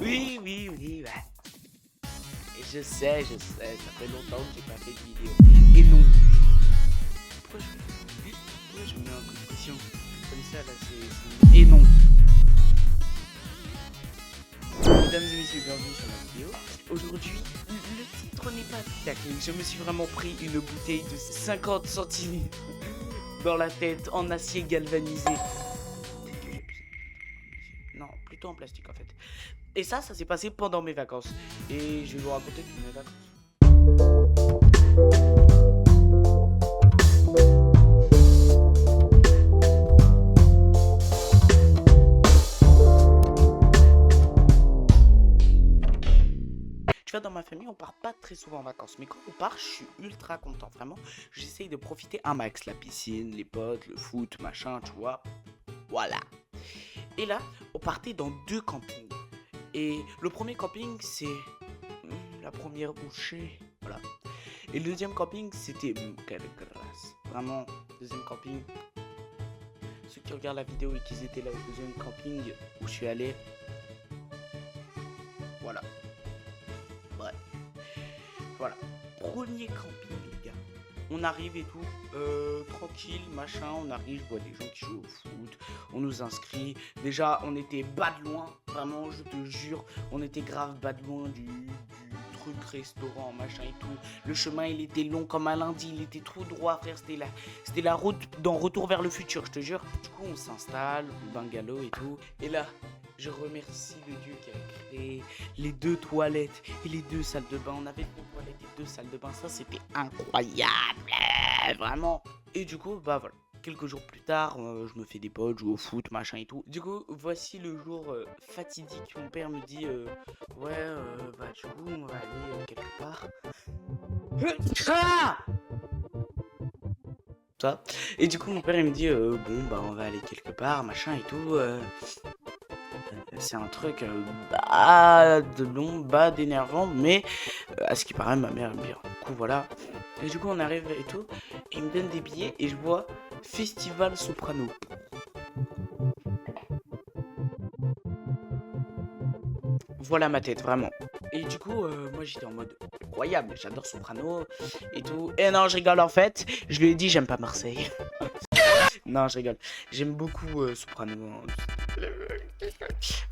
Oui, oui, oui, ouais. Et je sais, ça fait longtemps que j'ai pas fait de vidéo. Et non. Pourquoi je me mets en coup de pression comme ça là, c'est... Et non. Mesdames et messieurs, bienvenue sur ma vidéo. Aujourd'hui, le titre n'est pas technique. Je me suis vraiment pris une bouteille de 50 centilitres dans la tête en acier galvanisé. Non, plutôt en plastique en fait. Et ça s'est passé pendant mes vacances. Et je vais vous raconter toutes mes vacances. Tu vois, dans ma famille, on part pas très souvent en vacances. Mais quand on part, je suis ultra content. Vraiment, j'essaye de profiter un max. La piscine, les potes, le foot, machin, tu vois. Voilà. Et là, on partait dans 2 campings. Et le premier camping, c'est la première bouchée. Voilà. Et le deuxième camping, c'était quelle grâce. Vraiment, deuxième camping. Ceux qui regardent la vidéo et qui étaient là au deuxième camping où je suis allé. Voilà. Ouais. Voilà. Premier camping, les gars. On arrive et tout, tranquille, machin, on arrive, je vois des gens qui jouent au foot, on nous inscrit. Déjà, on était bas de loin, vraiment, je te jure, on était grave bas de loin du truc restaurant, machin et tout. Le chemin, il était long comme un lundi, il était tout droit, frère, c'était la route dans Retour vers le futur, je te jure. Du coup, on s'installe, bungalow et tout, et là, je remercie le Dieu qui a créé les 2 toilettes et les 2 salles de bain. On avait 2 toilettes et 2 salles de bain. Ça, c'était incroyable. Vraiment. Et du coup, bah voilà. Quelques jours plus tard, je me fais des potes, joue au foot, machin et tout. Du coup, voici le jour fatidique. Mon père me dit, ouais, bah du coup, on va aller quelque part. Ça. Et du coup, mon père, il me dit, bon, bah on va aller quelque part, machin et tout. C'est un truc de long, bas, d'énervant, mais à ce qui paraît, ma mère aime bien. Du coup, voilà. Et du coup, on arrive et tout, et il me donne des billets, et je vois Festival Soprano. Voilà ma tête, vraiment. Et du coup, moi j'étais en mode incroyable, j'adore Soprano et tout. Et non, je rigole en fait, je lui ai dit j'aime pas Marseille. Non, je rigole. J'aime beaucoup Soprano.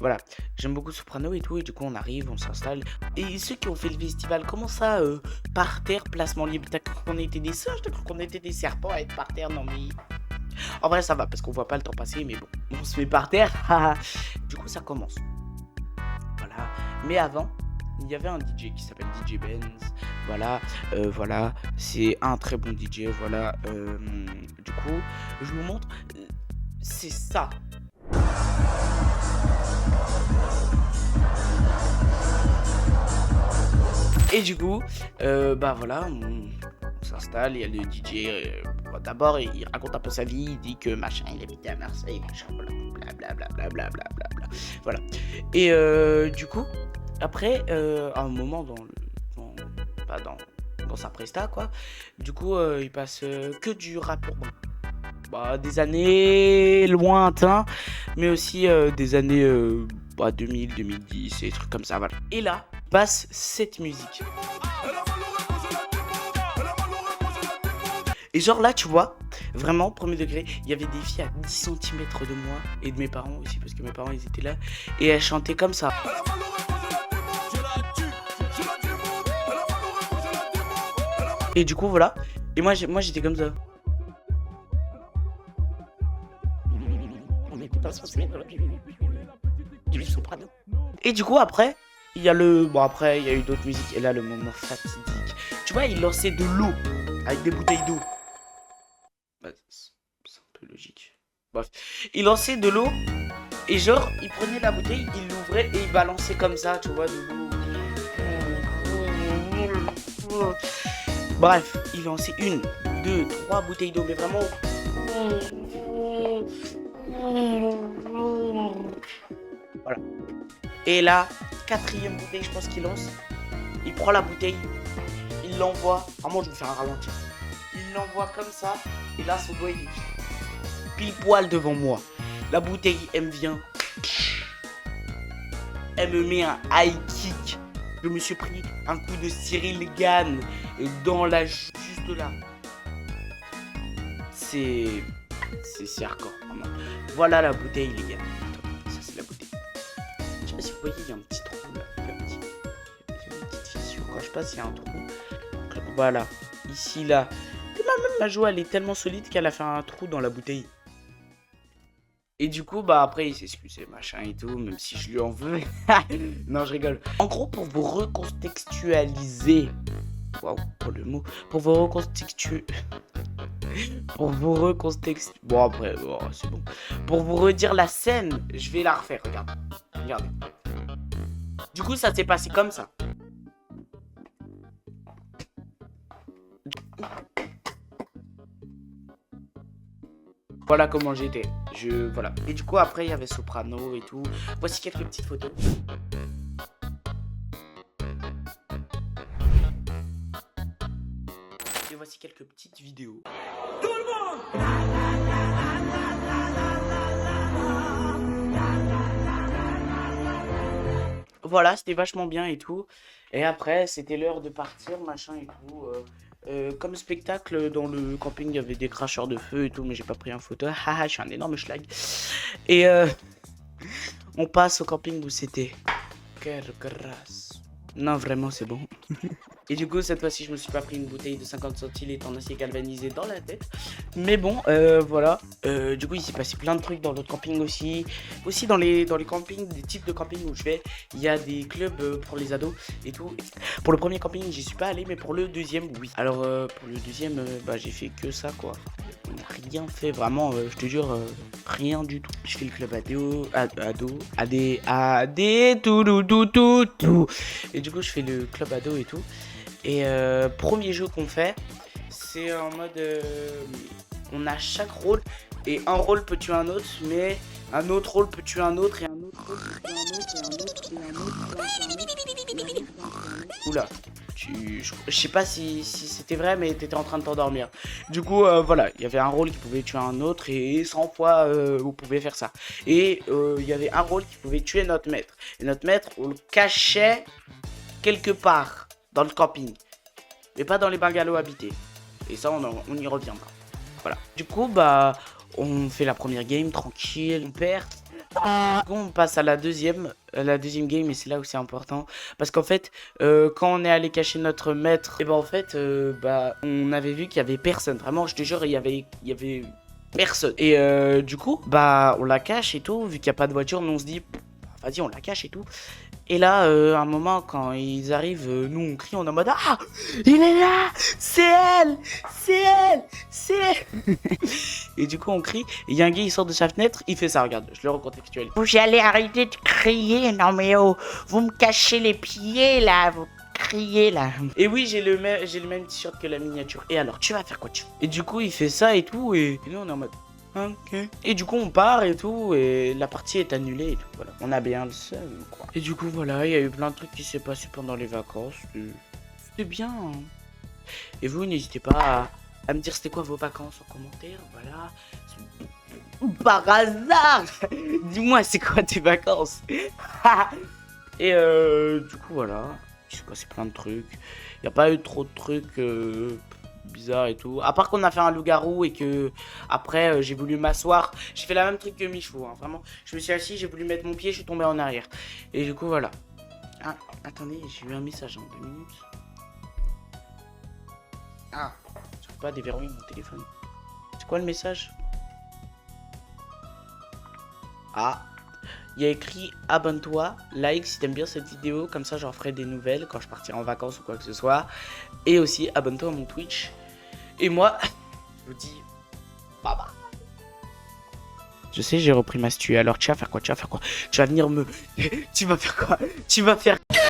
Voilà, j'aime beaucoup Soprano et tout, et du coup on arrive, on s'installe. Et ceux qui ont fait le festival, comment ça, par terre, placement libre? T'as cru qu'on était des singes? T'as cru qu'on était des serpents à être par terre? Non mais... En vrai ça va, parce qu'on voit pas le temps passer, mais bon, on se met par terre. Du coup ça commence. Voilà, mais avant, il y avait un DJ qui s'appelle DJ Benz. Voilà, voilà, c'est un très bon DJ, voilà. Du coup, je vous montre, c'est ça. Et du coup, bah voilà, on s'installe, il y a le DJ, d'abord il raconte un peu sa vie, il dit que machin, il habitait à Marseille, machin, voilà, blablabla, voilà. Et du coup, après, à un moment dans sa presta, quoi, du coup, il passe que du rap urbain. Bah, des années lointains, mais aussi des années 2000, 2010 et des trucs comme ça, voilà. Et là, passe cette musique. Et genre là, tu vois, vraiment, premier degré, il y avait des filles à 10 cm de moi, et de mes parents aussi, parce que mes parents, ils étaient là, et elles chantaient comme ça. Et du coup, voilà, et moi j'étais comme ça. Et du coup, après, il y a après, il y a eu d'autres musiques, et là, le moment fatidique. Tu vois, il lançait de l'eau, avec des bouteilles d'eau. Bah, c'est un peu logique. Bref, il lançait de l'eau, et genre, il prenait la bouteille, il l'ouvrait, et il balançait comme ça, tu vois, de l'eau. Bref, il lançait 1, 2, 3 bouteilles d'eau, mais vraiment... Voilà. Et là, 4e bouteille, je pense qu'il lance. Il prend la bouteille, il l'envoie. Vraiment, je vais faire un ralenti. Il l'envoie comme ça. Et là, son doigt, il est pile poil devant moi. La bouteille, elle me vient. elle me met un high kick. Je me suis pris un coup de Cyril Gann dans la juste là. C'est hardcore, vraiment. Voilà la bouteille, les gars. Ça, c'est la bouteille. Je sais pas si vous voyez, il y a un petit trou là. Il y a une petite fissure. Quand je passe, il y a un trou. Voilà. Ici, là. Et même ma joie, elle est tellement solide qu'elle a fait un trou dans la bouteille. Et du coup, bah après, il s'est excusé, machin et tout, même si je lui en veux. Non, je rigole. En gros, pour vous recontextualiser. Waouh, pas le mot. Pour vous recontextualiser. Bon, après, oh, c'est bon. Pour vous redire la scène, je vais la refaire. Regarde. Regardez. Du coup, ça s'est passé comme ça. Voilà comment j'étais. Voilà. Et du coup, après, il y avait Soprano et tout. Voici quelques petites photos. Et voici quelques petites vidéos. Tout le monde! Voilà, c'était vachement bien et tout. Et après, c'était l'heure de partir, machin et tout. Comme spectacle, dans le camping, il y avait des cracheurs de feu et tout, mais j'ai pas pris en photo. Haha, je suis un énorme schlag. Et on passe au camping où c'était. Quelle grâce. Non, vraiment, c'est bon. Et du coup, cette fois-ci, je me suis pas pris une bouteille de 50 centilitres en acier galvanisé dans la tête. Mais bon, voilà. Du coup, il s'est passé plein de trucs dans l'autre camping aussi. Aussi, dans les campings, des types de camping où je vais, il y a des clubs pour les ados et tout. Pour le premier camping, j'y suis pas allé, mais pour le deuxième, oui. Alors, pour le deuxième, bah, j'ai fait que ça, quoi. On n'a rien fait, vraiment, je te jure, rien du tout. Je fais le club ado, tout. Et du coup, je fais le club ado et tout. Et premier jeu qu'on fait, c'est en mode on a chaque rôle et un rôle peut tuer un autre, mais un autre rôle peut tuer un autre et un autre rôle peut tuer un autre et un autre et un autre et un autre. Oula, je sais pas si c'était vrai, mais t'étais en train de t'endormir. Du coup, voilà, il y avait un rôle qui pouvait tuer un autre et 100 fois vous pouvez faire ça. Et il y avait un rôle qui pouvait tuer notre maître. Et notre maître, on le cachait quelque part dans le camping, mais pas dans les bungalows habités. Et ça, on y reviendra. Voilà. Du coup, bah, on fait la première game tranquille, on perd. Du coup, on passe à la deuxième game, et c'est là où c'est important. Parce qu'en fait, quand on est allé cacher notre maître, et ben en fait, bah, on avait vu qu'il y avait personne. Vraiment, je te jure, il y avait personne. Et du coup, bah, on la cache et tout, vu qu'il n'y a pas de voiture, nous on se dit, vas-y, on la cache et tout. Et là, à un moment, quand ils arrivent, nous on crie, on est en mode ah, il est là, c'est elle, c'est elle, c'est elle. Et du coup, on crie. Et il y a un gars, il sort de sa fenêtre, il fait ça. Regarde, je le recontextualise. Vous allez arrêter de crier, non mais oh, vous me cachez les pieds là, vous criez là. Et oui, j'ai le même t-shirt que la miniature. Et alors, tu vas faire quoi tu? Et du coup, il fait ça et tout, et nous on est en mode. Ok. Et du coup on part et tout et la partie est annulée et tout, voilà. On a bien le seum quoi. Et du coup voilà, il y a eu plein de trucs qui s'est passé pendant les vacances. C'était bien. Hein. Et vous n'hésitez pas à me dire c'était quoi vos vacances en commentaire, voilà. Par hasard. Dis-moi c'est quoi tes vacances. Et du coup voilà, il s'est passé plein de trucs. Il n'y a pas eu trop de trucs bizarre et tout, à part qu'on a fait un loup-garou et que après j'ai voulu m'asseoir, j'ai fait la même truc que Michou, hein. Vraiment, je me suis assis, j'ai voulu mettre mon pied, je suis tombé en arrière et du coup voilà. Ah, attendez, j'ai eu un message en 2 minutes. Ah, je peux pas déverrouiller mon téléphone. C'est quoi le message? Ah, il y a écrit abonne-toi, like si t'aimes bien cette vidéo, comme ça j'en ferai des nouvelles quand je partirai en vacances ou quoi que ce soit. Et aussi abonne-toi à mon Twitch. Et moi, je vous dis bye bye. Je sais, j'ai repris ma stu. Alors tu vas faire quoi? Tu vas venir me... Tu vas faire quoi? Tu vas faire...